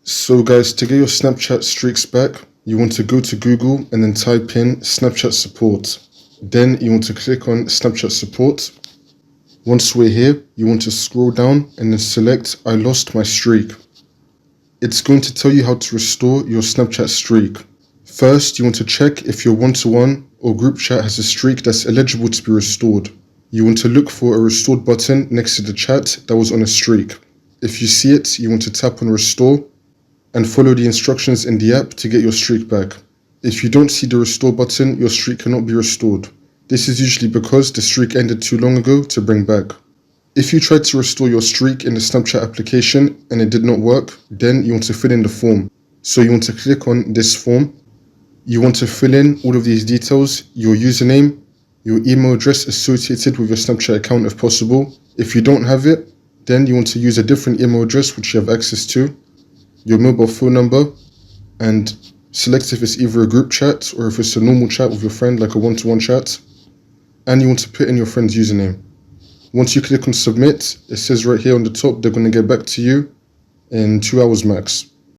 So guys, to get your Snapchat streaks back, you want to go to Google and then type in Snapchat support. Then you want to click on Snapchat support. Once we're here, you want to scroll down and then select I lost my streak. It's going to tell you how to restore your Snapchat streak. First, you want to check if your one-to-one or group chat has a streak that's eligible to be restored. You want to look for a restored button next to the chat that was on a streak. If you see it, you want to tap on restore and follow the instructions in the app to get your streak back. If you don't see the restore button, your streak cannot be restored. This is usually because the streak ended too long ago to bring back. If you tried to restore your streak in the Snapchat application and it did not work, then you want to fill in the form. So you want to click on this form. You want to fill in all of these details, your username, your email address associated with your Snapchat account if possible. If you don't have it, then you want to use a different email address which you have access to, your mobile phone number, and select if it's either a group chat or if it's a normal chat with your friend like a one-to-one chat, and you want to put in your friend's username. Once you click on submit, it says right here on the top they're going to get back to you in 2 hours max.